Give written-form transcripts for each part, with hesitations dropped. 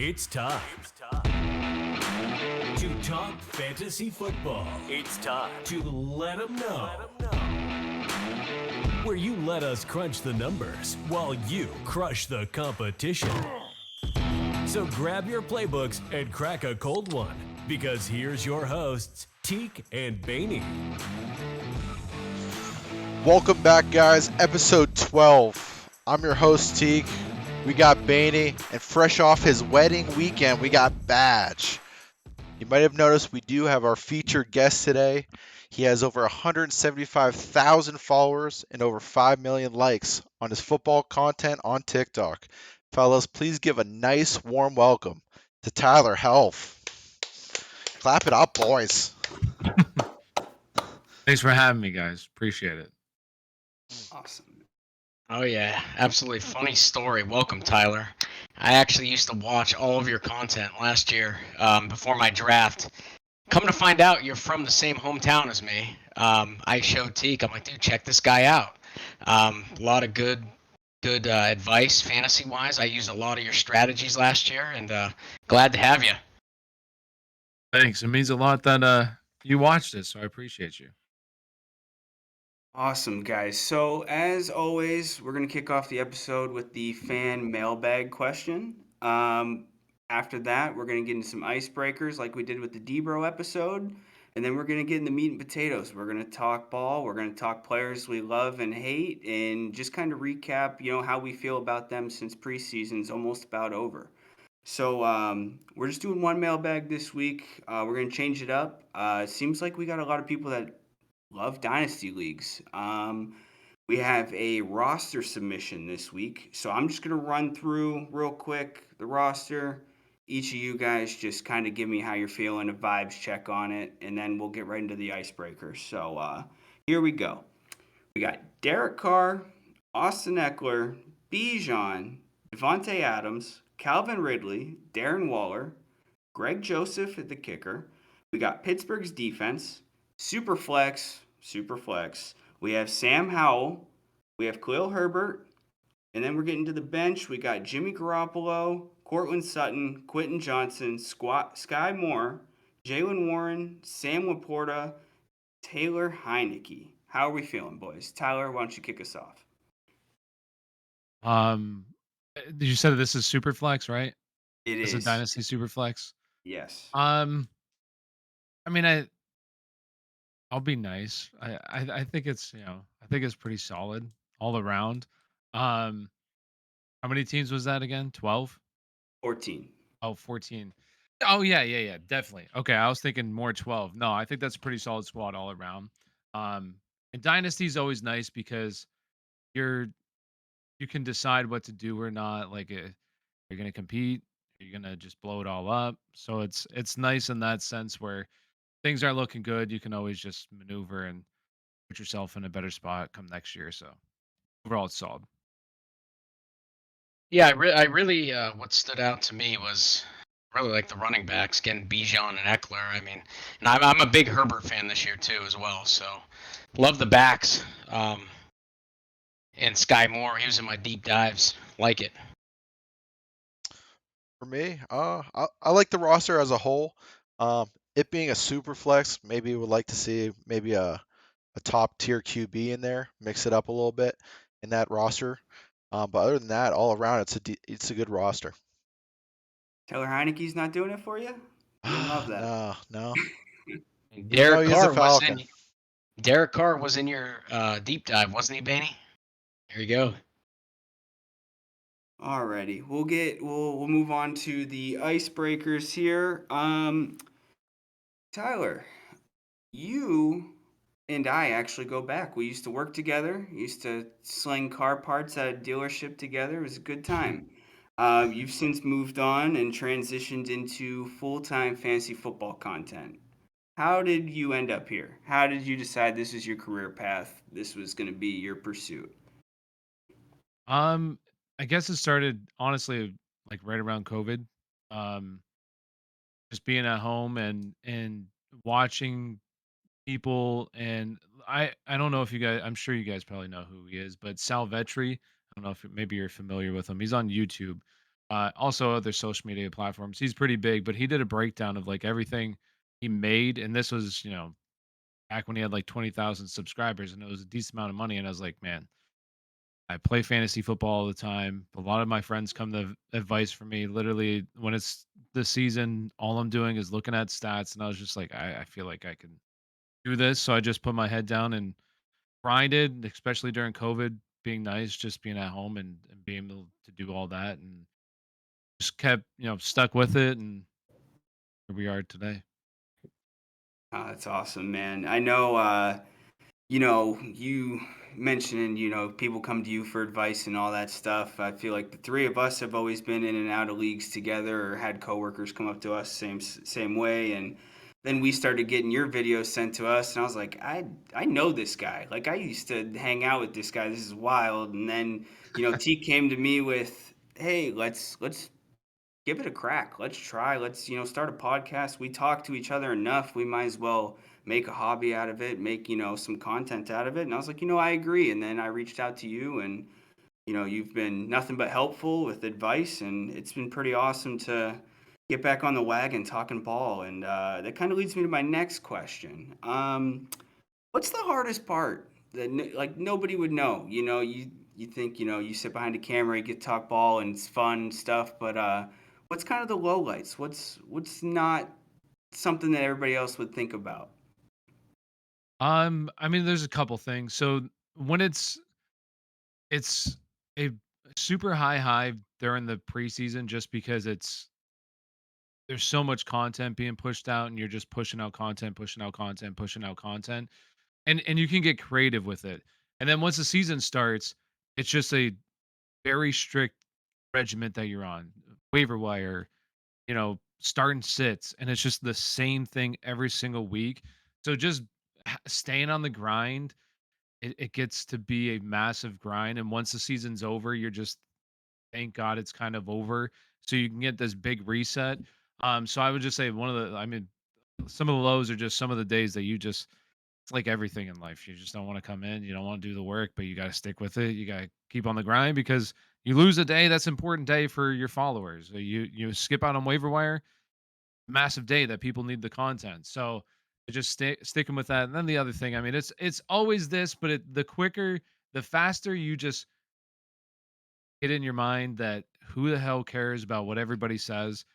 It's time to talk fantasy football. It's time to let them know. Where you let us crunch the numbers while you crush the competition. So grab your playbooks and crack a cold one, because here's your hosts, Teak and Baney. Welcome back, guys. Episode 12. I'm your host, Teak. We got Baney, and fresh off his wedding weekend, we got Badge. You might have noticed we do have our featured guest today. He has over 175,000 followers and over 5 million likes on his football content on TikTok. Fellas, please give a nice, warm welcome to Tyler Helf. Clap it up, boys. Thanks for having me, guys. Appreciate it. Awesome. Oh yeah, absolutely funny story. Welcome, Tyler. I actually used to watch all of your content last year before my draft. Come to find out, you're from the same hometown as me. I showed Teak. I'm like, dude, check this guy out. A lot of good advice fantasy-wise. I used a lot of your strategies last year, and glad to have you. Thanks. It means a lot that you watched it, so I appreciate you. Awesome, guys. So, as always, we're going to kick off the episode with the fan mailbag question. After that, we're going to get into some icebreakers like we did with the Debro episode. And then we're going to get into meat and potatoes. We're going to talk ball. We're going to talk players we love and hate and just kind of recap, how we feel about them since preseason's almost about over. So we're just doing one mailbag this week. We're going to change it up. It seems like we got a lot of people that love dynasty leagues. We have a roster submission this week, so I'm just gonna run through real quick the roster. Each of you guys just kind of give me how you're feeling, a vibes check on it, and then we'll get right into the icebreakers. So here we go. We got Derek Carr, Austin Eckler, Bijan, Devontae Adams, Calvin Ridley, Darren Waller, Greg Joseph at the kicker. We got Pittsburgh's defense, Superflex. We have Sam Howell. We have Khalil Herbert. And then we're getting to the bench. We got Jimmy Garoppolo, Cortland Sutton, Quentin Johnson, Sky Moore, Jalen Warren, Sam Laporta, Taylor Heineke. How are we feeling, boys? Tyler, why don't you kick us off? You said this is Superflex, right? It It's a is. Dynasty Superflex. Yes. I mean, I'll be nice. I think it's I think it's pretty solid all around. Um, how many teams was that again? 12? 14. Oh, 14. Oh yeah, definitely. Okay, I was thinking more 12. No, I think that's a pretty solid squad all around. Um, and Dynasty is always nice because you're you can decide what to do or not. Like, you're gonna compete, you're gonna just blow it all up. So it's nice in that sense where things aren't looking good. You can always just maneuver and put yourself in a better spot come next year. So overall, it's solid. Yeah, I really what stood out to me was really like the running backs, getting Bijan and Eckler. I mean, and I'm a big Herbert fan this year too as well. So love the backs. And Sky Moore, he was in my deep dives. Like it. For me, I like the roster as a whole. It being a super flex, maybe would like to see maybe a top tier QB in there, mix it up a little bit in that roster. But other than that, all around, it's a good roster. Taylor Heineke's not doing it for you? You didn't love that. No. Even though Derek he is a Carr was Falcon. in. Derek Carr was in your deep dive, wasn't he, Baney? There you go. Alrighty, we'll move on to the icebreakers here. Tyler, you and I actually go back. We used to work together. Used to sling car parts at a dealership together. It was a good time. You've since moved on and transitioned into full-time fantasy football content. How did you end up here? How did you decide this is your career path? This was going to be your pursuit? Um, I guess it started honestly like right around COVID. Um, just being at home and watching people, and I don't know if you guys, I'm sure you guys probably know who he is, but Sal Vetri. I don't know if maybe you're familiar with him. He's on YouTube. Also other social media platforms. He's pretty big, but he did a breakdown of like everything he made, and this was back when he had like 20,000 subscribers, and it was a decent amount of money. And I was like, man, I play fantasy football all the time. A lot of my friends come to advice from me. Literally, when it's the season, all I'm doing is looking at stats, and I was just like, I feel like I can do this. So I just put my head down and grinded, especially during COVID, being nice, just being at home and being able to do all that, and just kept stuck with it, and here we are today. That's awesome, man. I know, you mentioned, people come to you for advice and all that stuff. I feel like the three of us have always been in and out of leagues together or had coworkers come up to us same way. And then we started getting your videos sent to us, and I was like, I know this guy. Like I used to hang out with this guy. This is wild. And then, T came to me with, hey, let's give it a crack. Let's try. Let's, start a podcast. We talk to each other enough. We might as well make a hobby out of it, make, some content out of it. And I was like, I agree. And then I reached out to you, and, you've been nothing but helpful with advice, and it's been pretty awesome to get back on the wagon talking ball. And that kind of leads me to my next question. What's the hardest part that like nobody would know? You think you sit behind a camera, you get to talk ball, and it's fun and stuff. But what's kind of the lowlights? What's not something that everybody else would think about? I mean, there's a couple things. So when it's a super high during the preseason, just because there's so much content being pushed out, and you're just pushing out content, pushing out content, pushing out content, and you can get creative with it. And then once the season starts, it's just a very strict regiment that you're on. Waiver wire, starting sits, and it's just the same thing every single week. So just staying on the grind, it gets to be a massive grind. And once the season's over, you're just thank God it's kind of over. So you can get this big reset. So I would just say I mean, some of the lows are just some of the days that it's like everything in life. You just don't want to come in, you don't want to do the work, but you got to stick with it. You got to keep on the grind, because you lose a day, that's an important day for your followers. You skip out on waiver wire, massive day that people need the content. So just sticking with that. And then the other thing, I mean, it's always this, but the faster you just get in your mind that who the hell cares about what everybody says,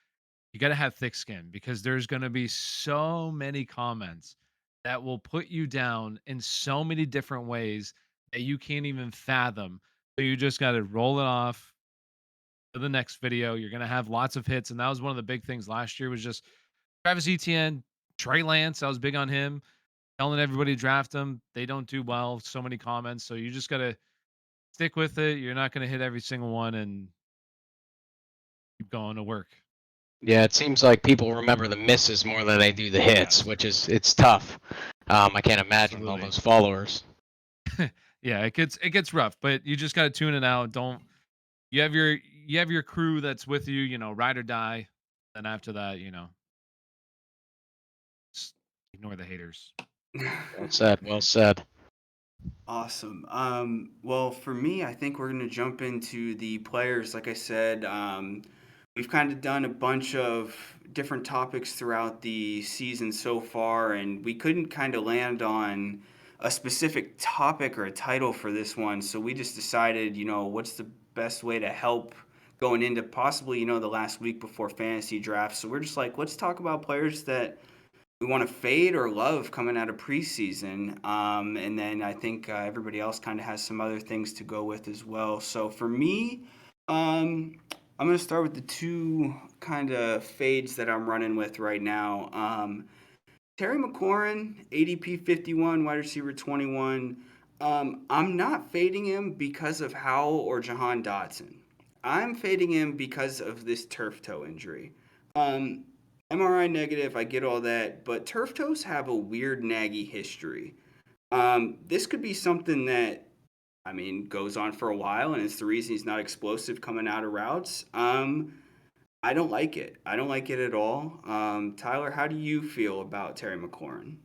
you got to have thick skin, because there's going to be so many comments that will put you down in so many different ways that you can't even fathom. So you just got to roll it off to the next video. You're going to have lots of hits. And that was one of the big things last year, was just Travis Etienne, Trey Lance. I was big on him, telling everybody to draft him. They don't do well. So many comments. So you just got to stick with it. You're not going to hit every single one, and keep going to work. Yeah, it seems like people remember the misses more than they do the hits, Yes, which it's tough. I can't imagine with all absolutely. those followers. Yeah, it gets rough, but you just got to tune it out. Don't you have your crew that's with you, ride or die. Then after that, just ignore the haters. Well said. Well said. Awesome. Well, for me, I think we're going to jump into the players. Like I said, we've kind of done a bunch of different topics throughout the season so far, and we couldn't kind of land on a specific topic or a title for this one. So we just decided, what's the best way to help going into possibly, the last week before fantasy draft. So we're just like, let's talk about players that we want to fade or love coming out of preseason. And then I think everybody else kind of has some other things to go with as well. So for me, I'm going to start with the two kind of fades that I'm running with right now. Terry McLaurin, ADP 51, wide receiver 21. I'm not fading him because of Howell or Jahan Dotson. I'm fading him because of this turf toe injury. Um, MRI negative, I get all that, but turf toes have a weird naggy history. This could be something that, I mean, goes on for a while, and it's the reason he's not explosive coming out of routes. I don't like it. I don't like it at all. Tyler, how do you feel about Terry McLaurin?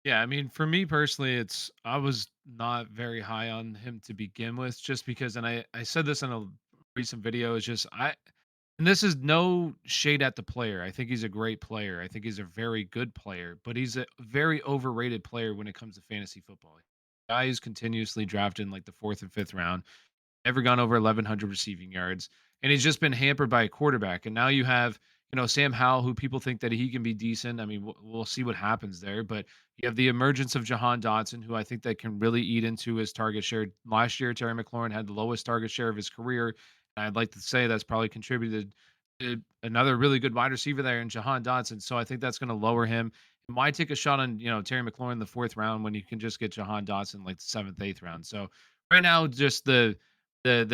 Yeah, I mean, for me personally, I was not very high on him to begin with, just because, and I said this in a recent video is just and this is no shade at the player. I think he's a great player. I think he's a very good player, but he's a very overrated player when it comes to fantasy football. Guy is continuously drafted in like the fourth and fifth round, never gone over 1,100 receiving yards, and he's just been hampered by a quarterback. And now you have, Sam Howell, who people think that he can be decent. I mean, we'll see what happens there, but you have the emergence of Jahan Dotson, who I think that can really eat into his target share. Last year, Terry McLaurin had the lowest target share of his career. And I'd like to say that's probably contributed to another really good wide receiver there in Jahan Dotson. So I think that's going to lower him. And why take a shot on, Terry McLaurin in the fourth round when you can just get Jahan Dotson like the seventh, eighth round? So right now, just the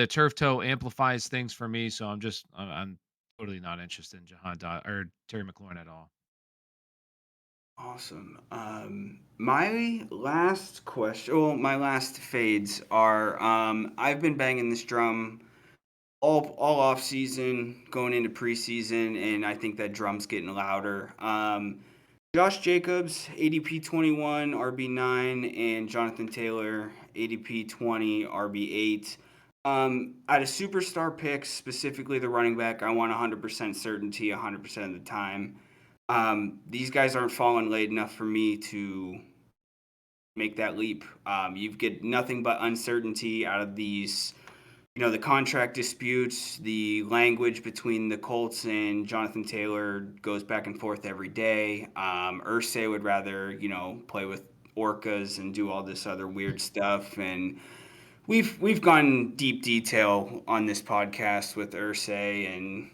turf toe amplifies things for me, so I'm totally not interested in Jahan Dot or Terry McLaurin at all. Awesome. My last question, well, my last fades are I've been banging this drum all off season, going into preseason, and I think that drum's getting louder. Josh Jacobs, ADP 21, RB 9, and Jonathan Taylor, ADP 20, RB 8. Out of superstar picks, specifically the running back, I want 100% certainty 100% of the time. These guys aren't falling late enough for me to make that leap. You get nothing but uncertainty out of these, the contract disputes, the language between the Colts and Jonathan Taylor goes back and forth every day. Ursay would rather, play with orcas and do all this other weird stuff. And we've gone deep detail on this podcast with Ursay, and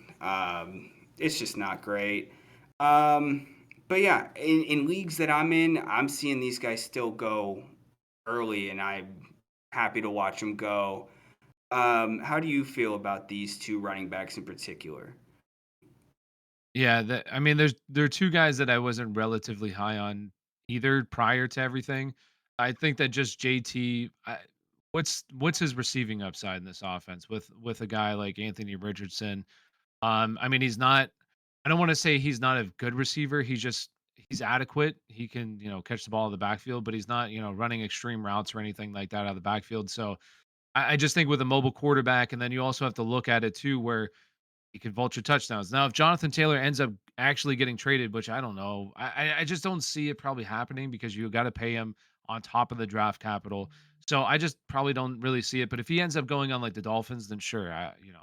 it's just not great. Um, but yeah, in leagues that I'm in, I'm seeing these guys still go early, and I'm happy to watch them go. How do you feel about these two running backs in particular? Yeah, I mean, there are two guys that I wasn't relatively high on either prior to everything. I think that just JT, what's his receiving upside in this offense with a guy like Anthony Richardson? I mean, he's not. I don't want to say he's not a good receiver. He's adequate. He can catch the ball in the backfield, but he's not running extreme routes or anything like that out of the backfield. So I just think with a mobile quarterback, and then you also have to look at it too, where he could vulture touchdowns. Now, if Jonathan Taylor ends up actually getting traded, which I don't know, I just don't see it probably happening because you got to pay him on top of the draft capital. So I just probably don't really see it. But if he ends up going on like the Dolphins, then sure,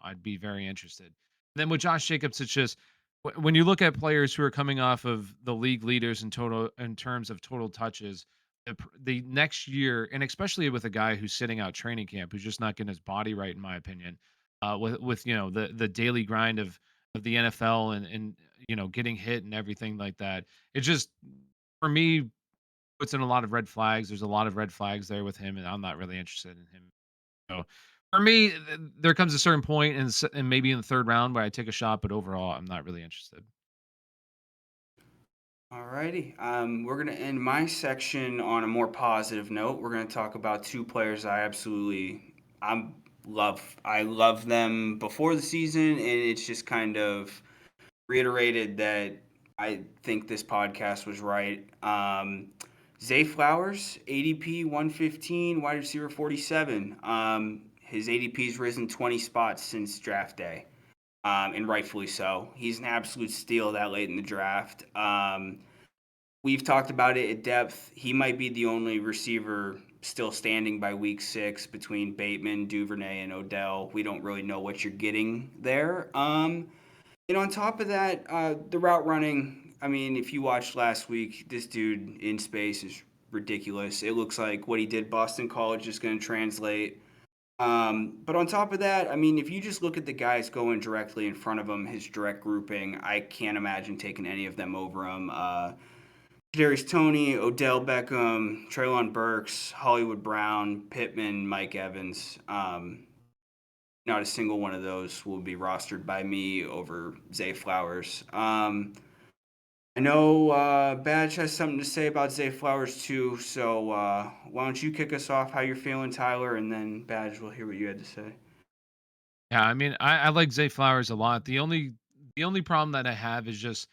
I'd be very interested. And then with Josh Jacobs, it's just when you look at players who are coming off of the league leaders in terms of total touches, the next year, and especially with a guy who's sitting out training camp, who's just not getting his body right, in my opinion, with the daily grind of the NFL and getting hit and everything like that. It just for me puts in a lot of red flags. There's a lot of red flags there with him, and I'm not really interested in him. So for me, there comes a certain point, and maybe in the third round where I take a shot, but overall, I'm not really interested. Alrighty. We're gonna end my section on a more positive note. We're gonna talk about two players I love. I love them before the season, and it's just kind of reiterated that I think this podcast was right. Zay Flowers, ADP 115, wide receiver 47. His ADP's risen 20 spots since draft day, and rightfully so. He's an absolute steal that late in the draft. We've talked about it at depth. He might be the only receiver still standing by week 6 between Bateman, Duvernay, and Odell. We don't really know what you're getting there. And on top of that, the route running, I mean, if you watched last week, this dude in space is ridiculous. It looks like what he did Boston College is going to translate. But on top of that, I mean, if you just look at the guys going directly in front of him, his direct grouping, I can't imagine taking any of them over him. Darius Toney, Odell Beckham, Traylon Burks, Hollywood Brown, Pittman, Mike Evans. Not a single one of those will be rostered by me over Zay Flowers. I know Badge has something to say about Zay Flowers too, so why don't you kick us off how you're feeling, Tyler, and then Badge will hear what you had to say. Yeah, I mean, I like Zay Flowers a lot. The only problem that I have is just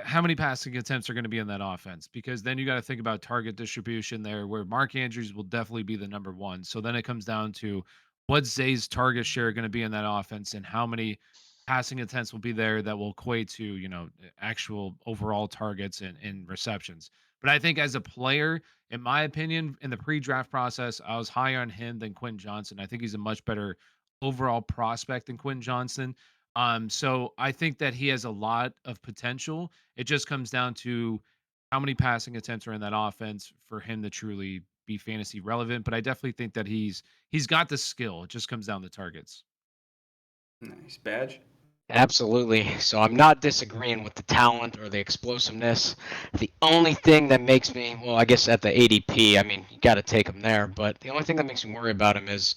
how many passing attempts are going to be in that offense? Because then you got to think about target distribution there, where Mark Andrews will definitely be the number one. So then it comes down to what's Zay's target share going to be in that offense, and how many passing attempts will be there that will equate to, actual overall targets and receptions. But I think as a player, in my opinion, in the pre-draft process, I was higher on him than Quentin Johnson. I think he's a much better overall prospect than Quentin Johnson. So I think that he has a lot of potential. It just comes down to how many passing attempts are in that offense for him to truly be fantasy relevant. But I definitely think that he's got the skill. It just comes down to targets. Nice. Badge? Absolutely. So I'm not disagreeing with the talent or the explosiveness. The only thing that makes me, well, I guess at the ADP, I mean, you got to take him there. But the only thing that makes me worry about him is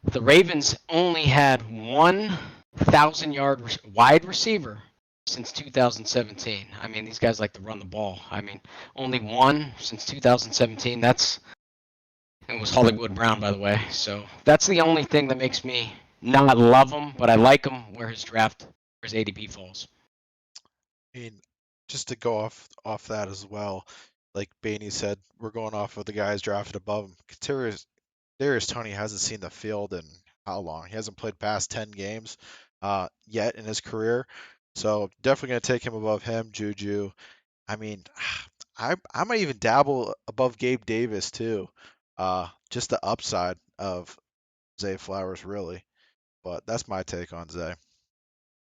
the Ravens only had 1,000-yard wide receiver since 2017. I mean, these guys like to run the ball. I mean, only one since 2017. It was Hollywood Brown, by the way. So that's the only thing that makes me not love him, but I like him where his ADP falls. I mean, just to go off that as well, like Baney said, we're going off of the guys drafted above him. Darius Toney hasn't seen the field in how long? He hasn't played past 10 games yet in his career. So definitely going to take him above him, Juju. I mean, I might even dabble above Gabe Davis too. Just the upside of Zay Flowers, really. But that's my take on Zay.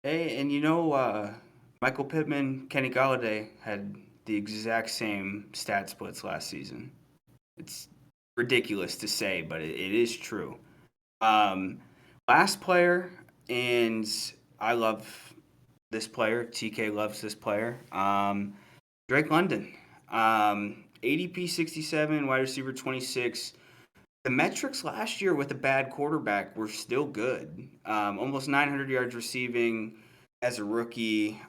Hey, and Michael Pittman, Kenny Galladay had the exact same stat splits last season. It's ridiculous to say, but it is true. Um, Last player, and I love this player. TK loves this player. Drake London. ADP 67, wide receiver 26. The metrics last year with a bad quarterback were still good. Almost 900 yards receiving as a rookie.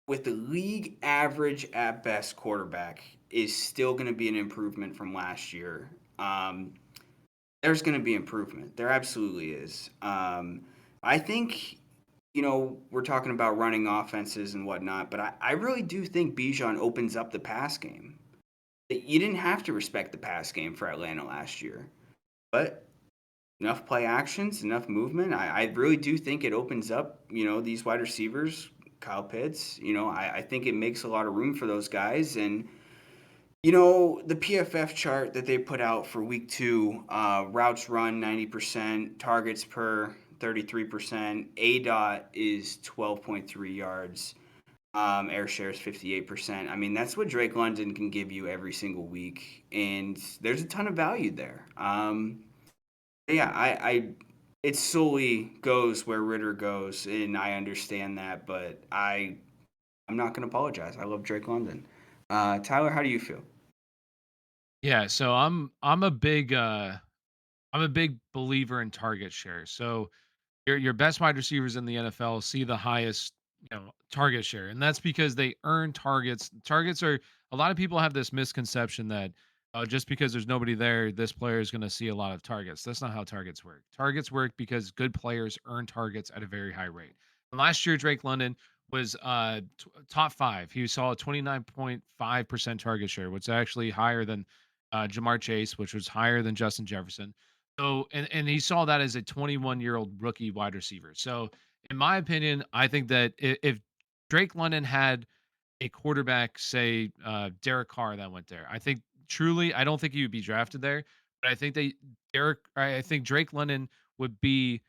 With the league average at best quarterback is still going to be an improvement from last year. There's going to be improvement. There absolutely is. I think, we're talking about running offenses and whatnot, but I really do think Bijan opens up the pass game. You didn't have to respect the pass game for Atlanta last year, but enough play actions, enough movement. I really do think it opens up, these wide receivers, Kyle Pitts. I think it makes a lot of room for those guys. And, the PFF chart that they put out for week 2, routes run 90%, targets per 33%, A dot is 12.3 yards. Air share is 58%. I mean, that's what Drake London can give you every single week, and there's a ton of value there. Yeah, it solely goes where Ritter goes, and I understand that, but I'm not gonna apologize. I love Drake London. Tyler, how do you feel? Yeah, so I'm a big believer in target share. So your best wide receivers in the NFL see the highest, target share, and that's because they earn targets. Targets are a lot of people have this misconception that just because there's nobody there, this player is going to see a lot of targets. That's not how targets work. Targets work because good players earn targets at a very high rate. And last year, Drake London was top 5. He saw a 29.5% target share, which is actually higher than Jamar Chase, which was higher than Justin Jefferson. So, and he saw that as a 21-year-old rookie wide receiver. So, in my opinion, I think that if Drake London had a quarterback, say Derek Carr, that went there, I think truly, I don't think he would be drafted there, but I think Drake London would be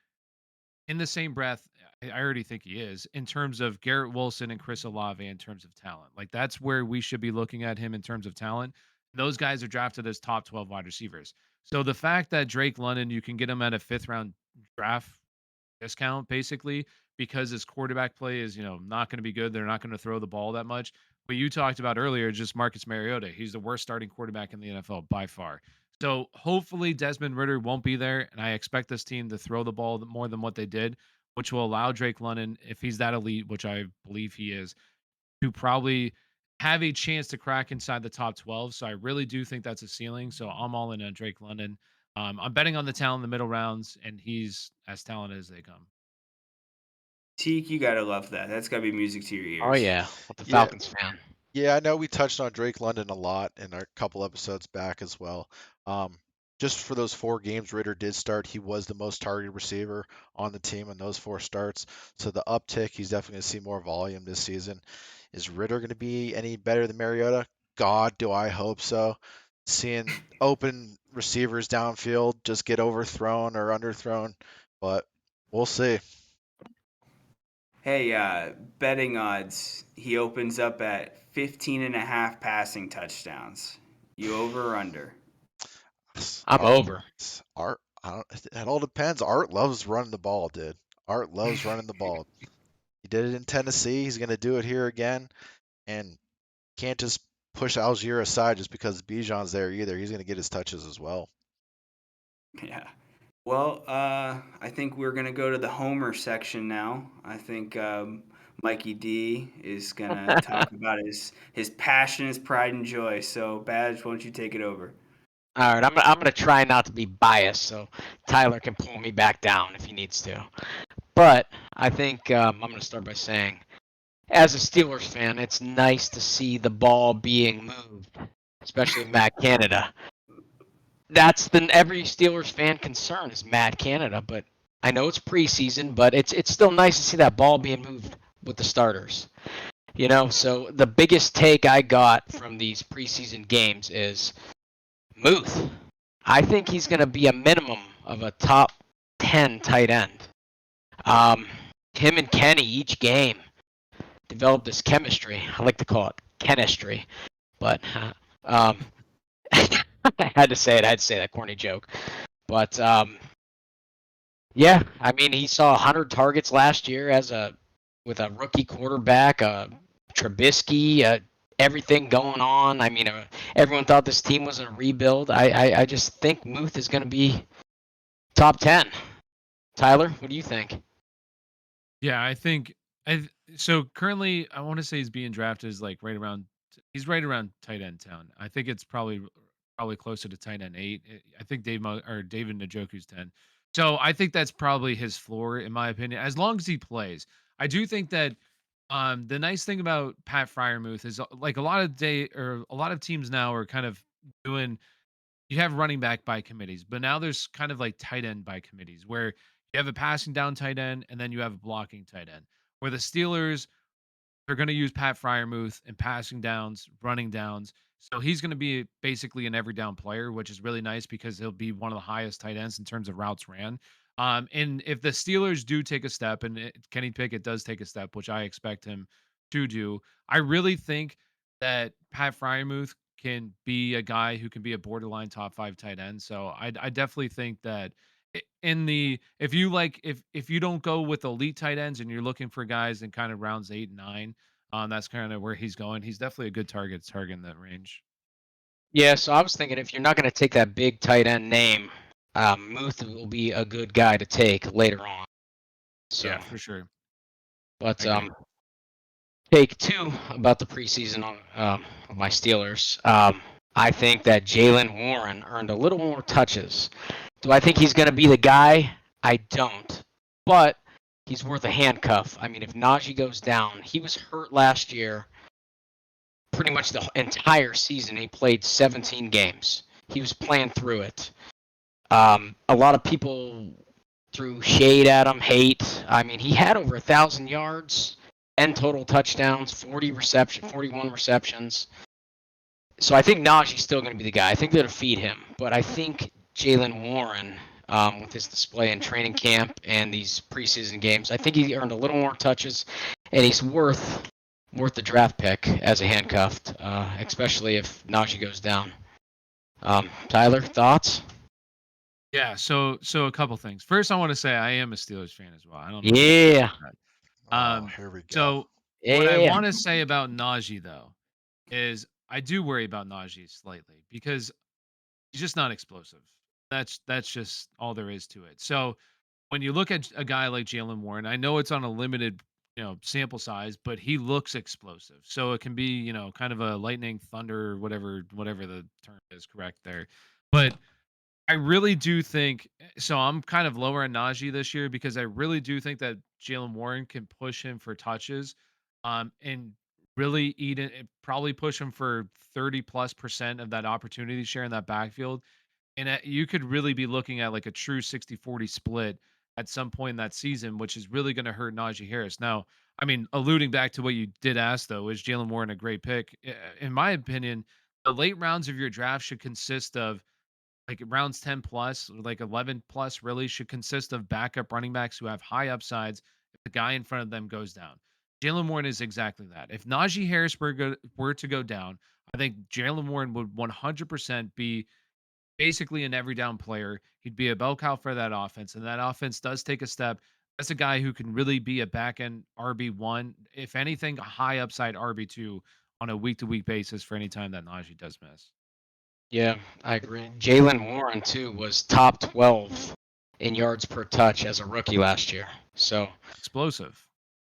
in the same breath. I already think he is in terms of Garrett Wilson and Chris Olave in terms of talent. Like that's where we should be looking at him in terms of talent. Those guys are drafted as top 12 wide receivers. So the fact that Drake London, you can get him at a 5th round draft discount basically because his quarterback play is, not going to be good. They're not going to throw the ball that much. What you talked about earlier, just Marcus Mariota. He's the worst starting quarterback in the NFL by far. So hopefully Desmond Ritter won't be there, and I expect this team to throw the ball more than what they did, which will allow Drake London, if he's that elite, which I believe he is, to probably have a chance to crack inside the top 12. So I really do think that's a ceiling. So I'm all in on Drake London. I'm betting on the talent in the middle rounds, and he's as talented as they come. Teak, you gotta love that. That's gotta be music to your Oh ears. yeah, with the Yeah, Falcons fan. yeah, I know we touched on Drake London a lot in our couple episodes back as well. Um, just for those 4 games Ritter did start, he was the most targeted receiver on the team in those 4 starts. So the uptick, he's definitely going to see more volume this season. Is Ritter going to be any better than Mariota? God, do I hope so. Seeing open receivers downfield just get overthrown or underthrown, but we'll see. Hey, betting odds. He opens up at 15.5 passing touchdowns. You over or under? I'm Art, over. Art, I don't, it all depends. Art loves running the ball, dude. Art loves running the ball. He did it in Tennessee. He's going to do it here again. And can't just push Algier aside just because Bijan's there either. He's going to get his touches as well. Yeah. Well, I think we're gonna go to the Homer section now. I think Mikey D is gonna talk about his passion, his pride and joy. So, Badge, why don't you take it over? All right, I'm gonna try not to be biased, so Tyler can pull me back down if he needs to. But I think I'm gonna start by saying, as a Steelers fan, it's nice to see the ball being moved, especially Matt Canada. That's every Steelers fan concern is Matt Canada, but I know it's preseason, but it's still nice to see that ball being moved with the starters. So the biggest take I got from these preseason games is Muth. I think he's going to be a minimum of a top 10 tight end. Um, Him and Kenny each game developed this chemistry. I like to call it chemistry, but um, I had to say it. I had to say that corny joke. But yeah, I mean, he saw 100 targets last year with a rookie quarterback, Trubisky, everything going on. I mean, everyone thought this team was a rebuild. I just think Muth is going to be top 10. Tyler, what do you think? Yeah, I think so currently I want to say he's being drafted as like right around he's right around tight end town. I think it's probably closer to tight end 8. I think David Njoku's 10. So I think that's probably his floor in my opinion as long as he plays. I do think that the nice thing about Pat Fryermuth is like a lot of teams now are kind of doing you have running back by committees, but now there's kind of like tight end by committees where you have a passing down tight end and then you have a blocking tight end. Where the Steelers they're going to use Pat Fryermuth in passing downs, running downs. So he's going to be basically an every down player, which is really nice because he'll be one of the highest tight ends in terms of routes ran. And if the Steelers do take a step, and Kenny Pickett does take a step, which I expect him to do, I really think that Pat Fryermuth can be a guy who can be a borderline top 5 tight end. So I definitely think that in the if you don't go with elite tight ends and you're looking for guys in kind of rounds 8 and 9, that's kind of where he's going. He's definitely a good target in that range. Yeah, so I was thinking if you're not going to take that big tight end name, Muth will be a good guy to take later on. So, Yeah, for sure. but I agree. take 2 about the preseason of my Steelers. I think that Jalen Warren earned a little more touches. Do I think he's going to be the guy? I don't. But he's worth a handcuff. I mean, if Najee goes down, he was hurt last year pretty much the entire season. He played 17 games. He was playing through it. A lot of people threw shade at him, hate. I mean, he had over 1,000 yards and total touchdowns, 41 receptions. So I think Najee's still going to be the guy. I think they're going to feed him, but I think Jalen Warren, with his display in training camp and these preseason games, I think he earned a little more touches, and he's worth the draft pick as a handcuffed, especially if Najee goes down. Tyler, thoughts? Yeah, so a couple things. First, I want to say I am a Steelers fan as well. I don't know if you Yeah, know that. Oh, here we go. So what I yeah. want to say about Najee though is I do worry about Najee slightly because he's just not explosive. That's just all there is to it. So when you look at a guy like Jalen Warren, I know it's on a limited, sample size, but he looks explosive. So it can be, kind of a lightning, thunder, whatever the term is correct there. But I really do think so. I'm kind of lower on Najee this year because I really do think that Jalen Warren can push him for touches, and really eat it. Probably push him for 30+% of that opportunity share in that backfield. And you could really be looking at like a true 60-40 split at some point in that season, which is really going to hurt Najee Harris. Now, I mean, alluding back to what you did ask, though, is Jalen Warren a great pick? In my opinion, the late rounds of your draft should consist of like rounds 10 plus, like 11 plus, really should consist of backup running backs who have high upsides if the guy in front of them goes down. Jalen Warren is exactly that. If Najee Harris were to go down, I think Jalen Warren would 100% be basically an every down player. He'd be a bell cow for that offense, and that offense does take a step. That's a guy who can really be a back end RB1, if anything, a high upside RB2 on a week to week basis for any time that Najee does miss. Yeah, I agree. Jalen Warren too was top 12 in yards per touch as a rookie last year. So Explosive.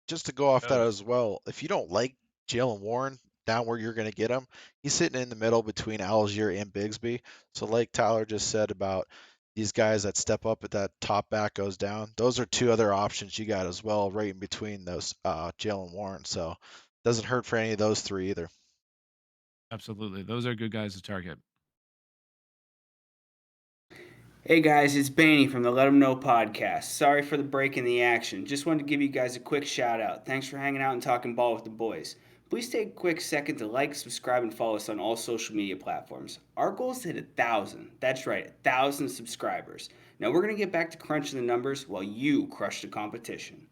Just to go off that Good. as well, if you don't like Jalen Warren down where you're going to get him, he's sitting in the middle between Algier and Bigsby. So, like Tyler just said about these guys that step up at that top back goes down, those are two other options you got as well, right in between those Jalen Warren. So, doesn't hurt for any of those three either. Absolutely. Those are good guys to target. Hey guys, it's Baney from the Let 'em Know podcast. Sorry for the break in the action. Just wanted to give you guys a quick shout out. Thanks for hanging out and talking ball with the boys. Please take a quick second to like, subscribe, and follow us on all social media platforms. Our goal is to hit 1,000. That's right, 1,000 subscribers. Now we're going to get back to crunching the numbers while you crush the competition.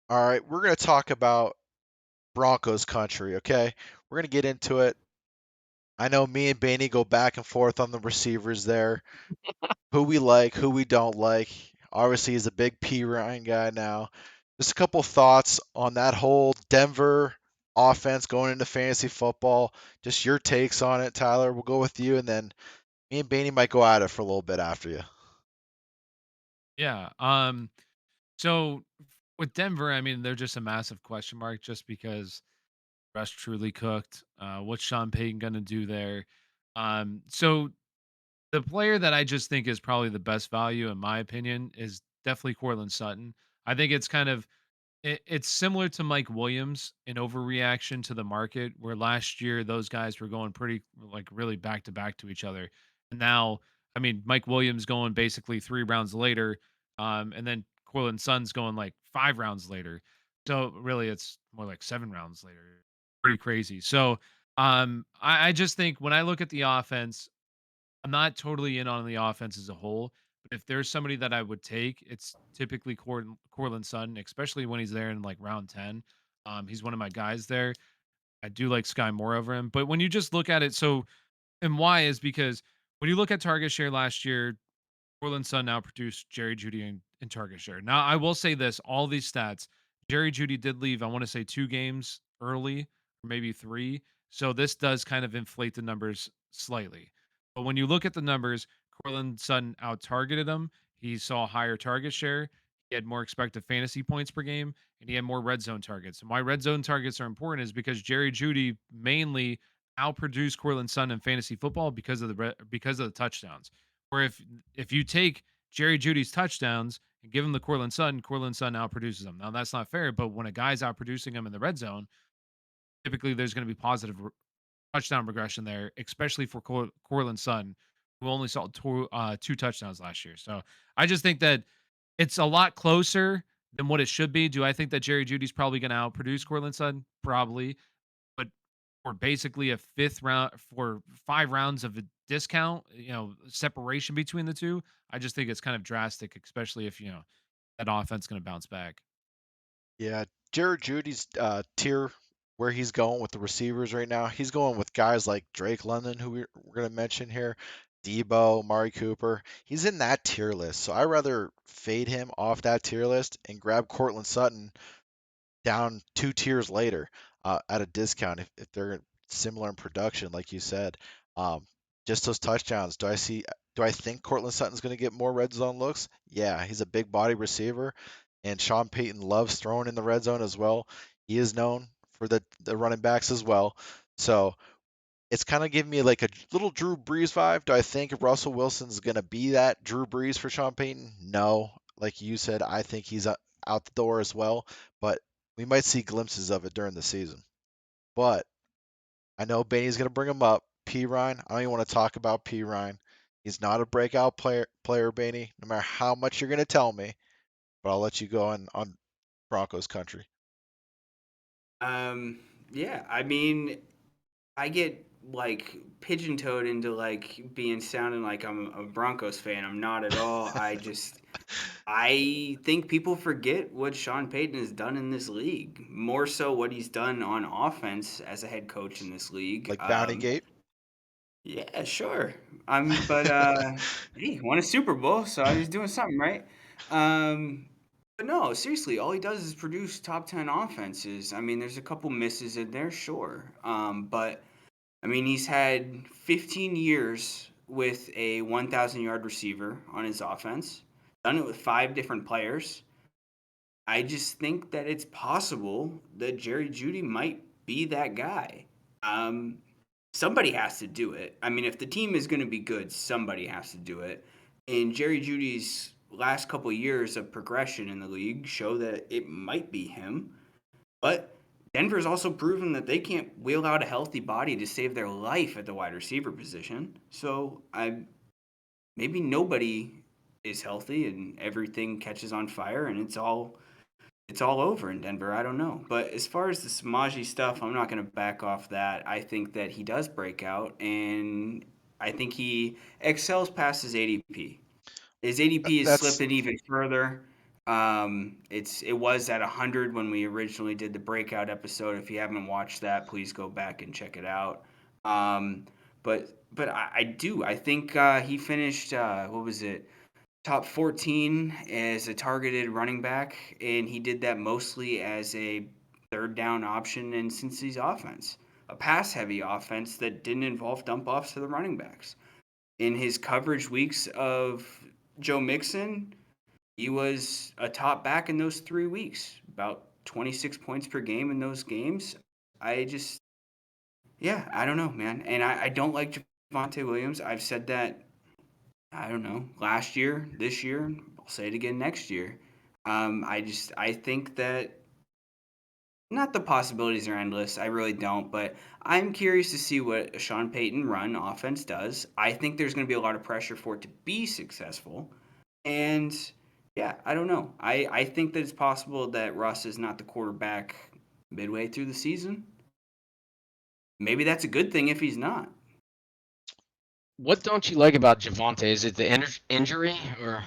All right, we're going to talk about Broncos country, okay? We're going to get into it. I know me and Baney go back and forth on the receivers there. Who we like, who we don't like. Obviously, he's a big P Ryan guy now. Just a couple thoughts on that whole Denver offense going into fantasy football. Just your takes on it, Tyler. We'll go with you, and then me and Baney might go at it for a little bit after you. Yeah. So with Denver, I mean, they're just a massive question mark just because Russ truly cooked. What's Sean Payton gonna do there? So the player that I just think is probably the best value, in my opinion, is definitely Cortland Sutton. I think it's kind of it's similar to Mike Williams in overreaction to the market, where last year those guys were going pretty like really back to back to each other. And now, I mean, Mike Williams going basically 3 rounds later, and then Cortland Sutton's going like 5 rounds later. So really it's more like 7 rounds later. Pretty crazy. So I just think when I look at the offense, I'm not totally in on the offense as a whole, but if there's somebody that I would take, it's typically Cortland Sutton, especially when he's there in like round 10. He's one of my guys there. I do like Sky Moore over him, but when you just look at it, so and why is because when you look at target share last year, Portland Sun now produced Jerry Judy in target share. Now, I will say this: all these stats, Jerry Judy did leave. I want to say 2 games early, or maybe 3. So this does kind of inflate the numbers slightly. But when you look at the numbers, Cortland Sutton out targeted him. He saw higher target share. He had more expected fantasy points per game, and he had more red zone targets. And why red zone targets are important is because Jerry Judy mainly outproduced Cortland Sutton in fantasy football because of because of the touchdowns. Where if you take Jerry Judy's touchdowns and give him the Cortland Sutton outproduces him. Now that's not fair, but when a guy's outproducing him in the red zone, typically there's going to be positive touchdown regression there, especially for Cortland Sutton, who only saw 2 touchdowns last year. So I just think that it's a lot closer than what it should be. Do I think that Jerry Judy's probably going to outproduce Cortland Sutton? Probably, but for basically a fifth round for 5 rounds of a discount, separation between the two, I just think it's kind of drastic, especially if that offense going to bounce back. Yeah, Jared Judy's tier where he's going with the receivers right now, he's going with guys like Drake London, who we're going to mention here, Debo, Mari Cooper. He's in that tier list. So I rather fade him off that tier list and grab Cortland Sutton down 2 tiers later at a discount if they're similar in production, like you said. Um, just those touchdowns. Do I think Cortland Sutton's going to get more red zone looks? Yeah, he's a big body receiver, and Sean Payton loves throwing in the red zone as well. He is known for the running backs as well. So it's kind of giving me like a little Drew Brees vibe. Do I think Russell Wilson's going to be that Drew Brees for Sean Payton? No. Like you said, I think he's out the door as well, but we might see glimpses of it during the season. But I know Benny's going to bring him up. P. Ryan, I don't even want to talk about P. Ryan. He's not a breakout player, Benny, no matter how much you're going to tell me, but I'll let you go on Broncos country. Yeah, I mean, I get like pigeon-toed into like being sounding like I'm a Broncos fan. I'm not at all. I think people forget what Sean Payton has done in this league, more so what he's done on offense as a head coach in this league. Like Bounty Gate. Yeah, sure. But hey, he won a Super Bowl, so he's doing something right. But no, seriously, all he does is produce top 10 offenses. I mean, there's a couple misses in there, sure. But I mean, he's had 15 years with a 1,000-yard receiver on his offense, done it with 5 different players. I just think that it's possible that Jerry Jeudy might be that guy. Um, Somebody has to do it. I mean, if the team is going to be good, somebody has to do it. And Jerry Jeudy's last couple years of progression in the league show that it might be him. But Denver's also proven that they can't wheel out a healthy body to save their life at the wide receiver position. So maybe nobody is healthy and everything catches on fire and it's all over in Denver. I don't know. But as far as the Samaji stuff, I'm not going to back off that. I think that he does break out, and I think he excels past his ADP. His ADP is That's slipping even further. It was at 100 when we originally did the breakout episode. If you haven't watched that, please go back and check it out. Um, but I do. I think he finished what was it? Top 14 as a targeted running back, and he did that mostly as a third down option in Cincy's offense, a pass heavy offense that didn't involve dump offs to the running backs. In his coverage weeks of Joe Mixon, he was a top back in those 3 weeks, about 26 points per game in those games. I just, yeah, I don't know, man. And I don't like Javonte Williams. I've said that I don't know, last year, this year, I'll say it again next year. I think that not the possibilities are endless. I really don't, but I'm curious to see what a Sean Payton run offense does. I think there's going to be a lot of pressure for it to be successful. And yeah, I don't know. I think that it's possible that Russ is not the quarterback midway through the season. Maybe that's a good thing if he's not. What don't you like about Javante? Is it the injury or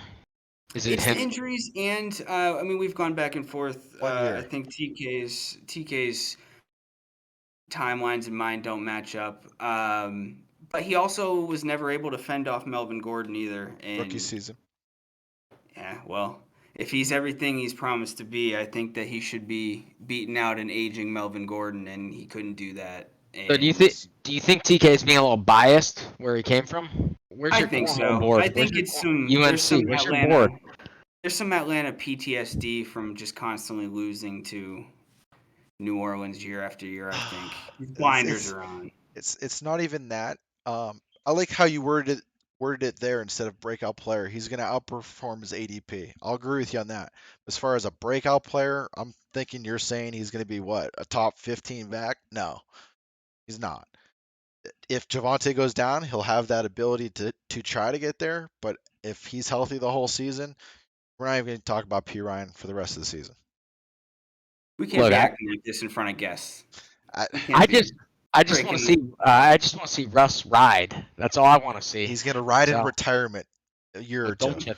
is it It's the him? injuries, and I mean we've gone back and forth. one I year. think TK's timelines and mine don't match up. But he also was never able to fend off Melvin Gordon either. Rookie And season. yeah, well, if he's everything he's promised to be, I think that he should be beating out an aging Melvin Gordon, and he couldn't do that. So And do you think TK is being a little biased where he came from? Where's I your think cornhole so. board? I think it's some UNC? Where's your board? there's some Atlanta PTSD from just constantly losing to New Orleans year after year. I think his It's blinders it's are on. it's not even that. I like how you worded it there instead of breakout player. He's going to outperform his ADP. I'll agree with you on that. As far as a breakout player, I'm thinking you're saying he's going to be what, a top 15 back? No, he's not. If Javante goes down, he'll have that ability to try to get there. But if he's healthy the whole season, we're not even going to talk about P Ryan for the rest of the season. We can't Look, be acting like this in front of guests. I, We I can't be just I just want to see breaking. I just want to see Russ ride. That's all I want to see. he's going to ride in So, retirement a year well, or two. don't you?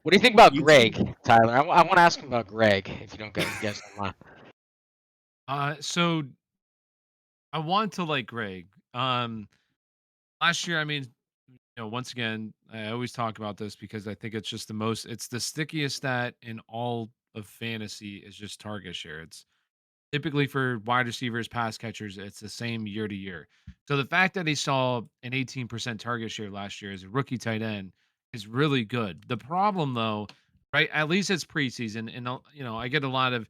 What do you think about You Greg, too. Tyler? I want to ask him about Greg. If you don't guess on So I want to like Greg. Last year, I mean, once again, I always talk about this because I think it's just it's the stickiest stat in all of fantasy is just target share. It's typically for wide receivers, pass catchers, it's the same year to year. So the fact that he saw an 18% target share last year as a rookie tight end is really good. The problem though, right? At least it's preseason, and I get a lot of